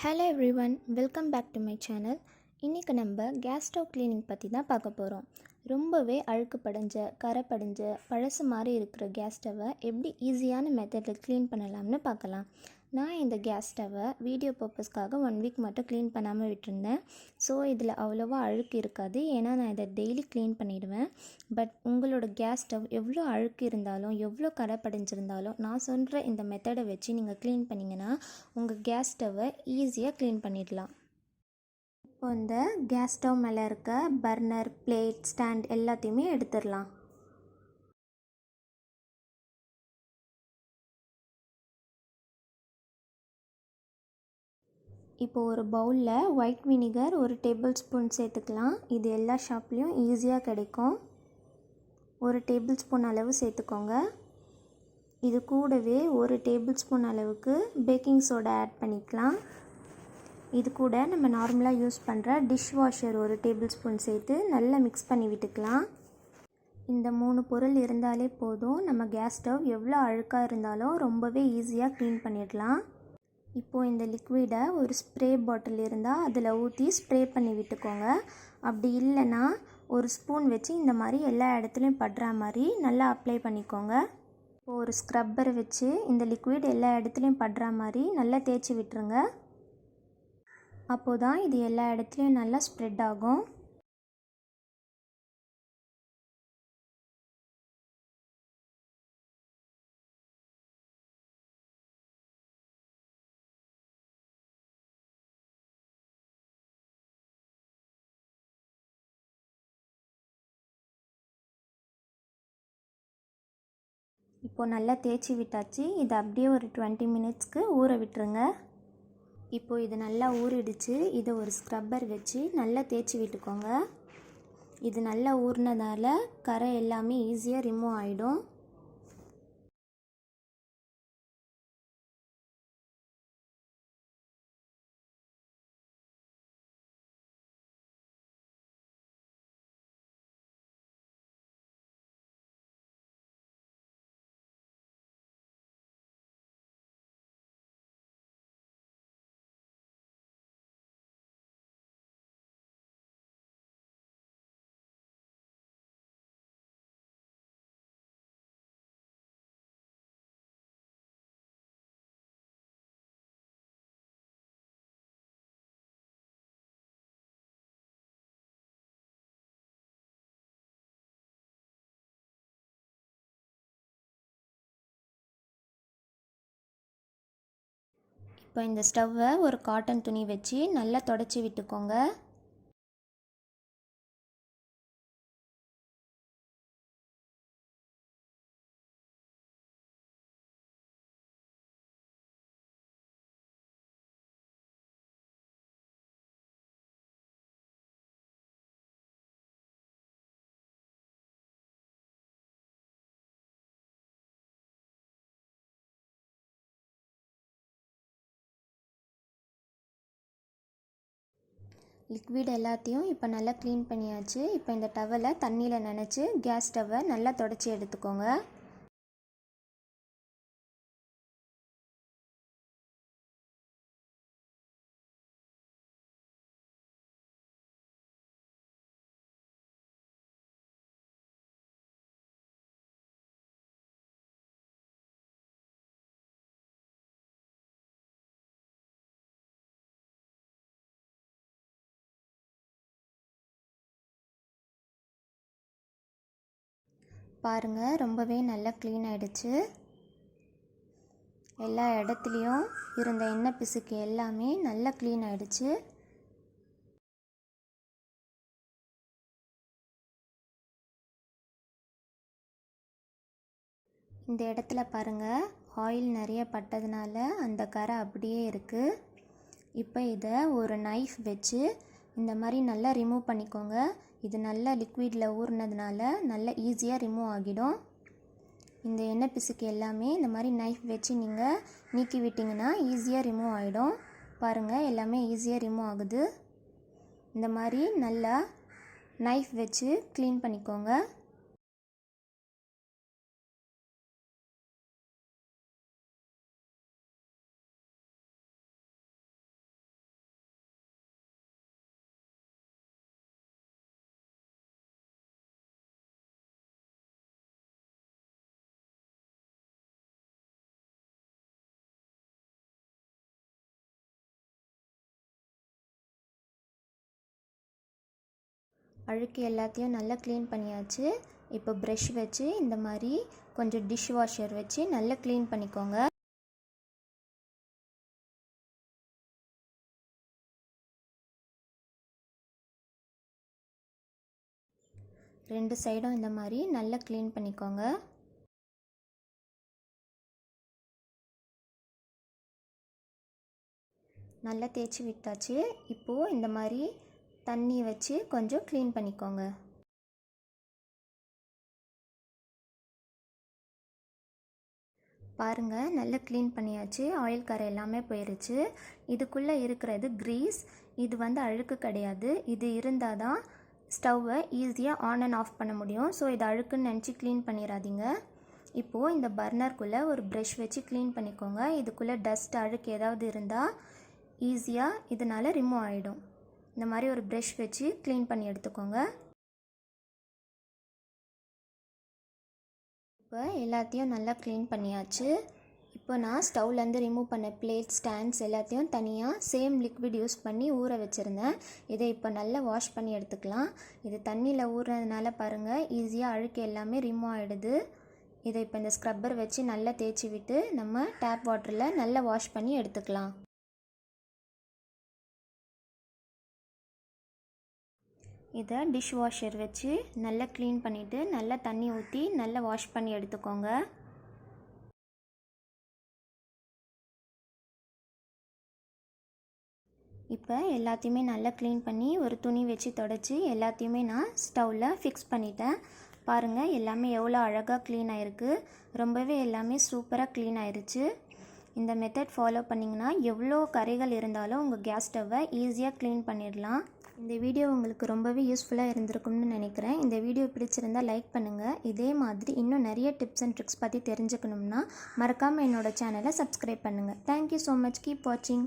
Hello everyone, welcome back to my channel. இன்றைக்கி நம்ம gas stove cleaning பற்றி தான் பார்க்க போகிறோம். ரொம்பவே அழுக்கு படிஞ்ச, கரை படிஞ்ச, பழசு மாதிரி இருக்கிற கேஸ் ஸ்டவ்வை எப்படி ஈஸியான மெத்தடில் க்ளீன் பண்ணலாம்னு பார்க்கலாம். நான் இந்த கேஸ் ஸ்டவ்வை வீடியோ பர்பஸ்க்காக 1 வீக் மட்டும் க்ளீன் பண்ணாமல் விட்டுருந்தேன். ஸோ இதில் அவ்வளோவா அழுக்கு இருக்காது, ஏன்னா நான் இதை டெய்லி க்ளீன் பண்ணிவிடுவேன். பட் உங்களோட கேஸ் ஸ்டவ் எவ்வளோ அழுக்கு இருந்தாலும், எவ்வளோ கரை படிஞ்சிருந்தாலும், நான் சொல்கிற இந்த மெத்தடை வச்சு நீங்கள் க்ளீன் பண்ணிங்கன்னா உங்கள் கேஸ் ஸ்டவ்வை ஈஸியாக க்ளீன் பண்ணிடலாம். இப்போ இந்த கேஸ் ஸ்டவ் மேலே இருக்க பர்னர், பிளேட், ஸ்டாண்ட் எல்லாத்தையுமே எடுத்துடலாம். இப்போது ஒரு பவுலில் ஒயிட் வினிகர் 1 டேபிள் ஸ்பூன் சேர்த்துக்கலாம். இது எல்லா ஷாப்லேயும் ஈஸியாக கிடைக்கும். 1 டேபிள் ஸ்பூன் அளவு சேர்த்துக்கோங்க. இது கூடவே 1 டேபிள் ஸ்பூன் அளவுக்கு பேக்கிங் சோடா ஆட் பண்ணிக்கலாம். இது கூட நம்ம நார்மலாக யூஸ் பண்ணுற டிஷ் வாஷர் 1 டேபிள் ஸ்பூன் சேர்த்து நல்லா மிக்ஸ் பண்ணி விட்டுக்கலாம். இந்த 3 பொருள் இருந்தாலே போதும், நம்ம கேஸ் ஸ்டவ் எவ்வளோ அழுக்காக இருந்தாலும் ரொம்பவே ஈஸியாக க்ளீன் பண்ணிடலாம். இப்போது இந்த லிக்விடை ஒரு ஸ்ப்ரே பாட்டில் இருந்தால் அதில் ஊற்றி ஸ்ப்ரே பண்ணி விட்டுக்கோங்க. அப்படி இல்லைன்னா ஒரு ஸ்பூன் வச்சு இந்த மாதிரி எல்லா இடத்துலையும் படுற மாதிரி நல்லா அப்ளை பண்ணிக்கோங்க. இப்போது ஒரு ஸ்க்ரப்பரை வச்சு இந்த லிக்விட் எல்லா இடத்துலையும் படுற மாதிரி நல்லா தேய்ச்சி விட்டுருங்க. அப்போது தான் இது எல்லா இடத்துலையும் நல்லா ஸ்ப்ரெட் ஆகும். இப்போது நல்லா தேய்ச்சி விட்டாச்சு. இதை அப்படியே ஒரு 20 மினிட்ஸ்க்கு ஊற விட்டுருங்க. இப்போது இது நல்லா ஊறிடுச்சு. இதை ஒரு ஸ்க்ரப்பர் வச்சு நல்லா தேய்ச்சி விட்டுக்கோங்க. இது நல்லா ஊறினதால் கரை எல்லாமே ஈஸியாக ரிமூவ் ஆகிடும். இப்போ இந்த ஸ்டவ்வை ஒரு காட்டன் துணி வச்சு நல்லா தொடச்சி விட்டுக்கோங்க. லிக்விட் எல்லாத்தையும் இப்போ நல்லா க்ளீன் பண்ணியாச்சு. இப்போ இந்த டவலை தண்ணியில் நனைச்சி கேஸ் ஸ்டவ்வை நல்லா தொடச்சி எடுத்துக்கோங்க. பாருங்கள், ரொம்பவே நல்லா க்ளீன் ஆகிடுச்சு. எல்லா இடத்துலையும் இருந்த எண்ணெய் பிசுக்கு எல்லாமே நல்லா க்ளீன் ஆகிடுச்சு. இந்த இடத்துல பாருங்கள், ஆயில் நிறைய பட்டதுனால அந்த கரை அப்படியே இருக்குது. இப்போ இதை ஒரு நைஃப் வச்சு இந்த மாதிரி நல்லா ரிமூவ் பண்ணிக்கோங்க. இது நல்லா லிக்விடில் ஊறினதுனால நல்லா ஈஸியாக ரிமூவ் ஆகிடும். இந்த எண்ணெய் பிசுக்கு எல்லாமே இந்த மாதிரி நைஃப் வச்சு நீங்கள் நீக்கி விட்டிங்கன்னா ஈஸியாக ரிமூவ் ஆகிடும். பாருங்கள், எல்லாமே ஈஸியாக ரிமூவ் ஆகுது. இந்த மாதிரி நல்லா நைஃப் வச்சு க்ளீன் பண்ணிக்கோங்க. அழுக்கு எல்லாத்தையும் நல்லா க்ளீன் பண்ணியாச்சு. இப்போ ப்ரஷ் வச்சு இந்த மாதிரி கொஞ்சம் டிஷ் வாஷர் வச்சு நல்லா க்ளீன் பண்ணிக்கோங்க. ரெண்டு சைடும் இந்த மாதிரி நல்லா க்ளீன் பண்ணிக்கோங்க. நல்லா தேய்ச்சி விட்டாச்சு. இப்போது இந்த மாதிரி தண்ணி வச்சு கொஞ்சம் க்ளீன் பண்ணிக்கோங்க. பாருங்கள், நல்லா க்ளீன் பண்ணியாச்சு. ஆயில் கரை எல்லாமே போயிருச்சு. இதுக்குள்ளே இருக்கிறது க்ரீஸ். இது அழுக்கு கிடையாது. இது இருந்தால் தான் ஸ்டவ்வை ஈஸியாக ஆன் அண்ட் ஆஃப் பண்ண முடியும். ஸோ இது அழுக்குன்னு நினச்சி க்ளீன் பண்ணிடாதீங்க. இப்போது இந்த பர்னருக்குள்ளே ஒரு ப்ரஷ் வச்சு க்ளீன் பண்ணிக்கோங்க. இதுக்குள்ளே டஸ்ட் அழுக்கு ஏதாவது இருந்தால் ஈஸியாக இதனால் ரிமூவ் ஆகிடும். இந்த மாதிரி ஒரு ப்ரஷ் வச்சு க்ளீன் பண்ணி எடுத்துக்கோங்க. இப்போ எல்லாத்தையும் நல்லா க்ளீன் பண்ணியாச்சு. இப்போ நான் ஸ்டவ்லேருந்து ரிமூவ் பண்ண பிளேட் ஸ்டாண்ட்ஸ் எல்லாத்தையும் தனியாக சேம் லிக்விட் யூஸ் பண்ணி ஊற வச்சுருந்தேன். இதை இப்போ நல்லா வாஷ் பண்ணி எடுத்துக்கலாம். இது தண்ணியில் ஊறுறதுனால பாருங்கள், ஈஸியாக அழுக்கு எல்லாமே ரிமூவ் ஆகிடுது. இதை இப்போ இந்த ஸ்க்ரப்பர் வச்சு நல்லா தேய்ச்சி விட்டு நம்ம டேப் வாட்டரில் நல்லா வாஷ் பண்ணி எடுத்துக்கலாம். இதை டிஷ் வாஷர் வச்சு நல்லா க்ளீன் பண்ணிவிட்டு நல்லா தண்ணி ஊற்றி நல்லா வாஷ் பண்ணி எடுத்துக்கோங்க. இப்போ எல்லாத்தையுமே நல்லா க்ளீன் பண்ணி ஒரு துணி வச்சு தொடச்சி எல்லாத்தையுமே நான் ஸ்டவ்வில் ஃபிக்ஸ் பண்ணிட்டேன். பாருங்கள், எல்லாமே எவ்வளோ அழகாக க்ளீன் ஆகிருக்கு. ரொம்பவே எல்லாமே சூப்பராக க்ளீன் ஆயிடுச்சு. இந்த மெத்தட் ஃபாலோ பண்ணிங்கன்னா எவ்வளோ கரைகள் இருந்தாலும் உங்கள் கேஸ் ஸ்டவ்வை ஈஸியாக க்ளீன் பண்ணிடலாம். இந்த வீடியோ உங்களுக்கு ரொம்பவே யூஸ்ஃபுல்லாக இருந்திருக்கும்னு நினைக்கிறேன். இந்த வீடியோ பிடிச்சிருந்தால் லைக் பண்ணுங்கள். இதே மாதிரி இன்னும் நிறைய டிப்ஸ் அண்ட் ட்ரிக்ஸ் பற்றி தெரிஞ்சுக்கணும்னா மறக்காமல் என்னோடய சேனலை சப்ஸ்கிரைப் பண்ணுங்கள். Thank you so much. கீப் வாட்சிங்.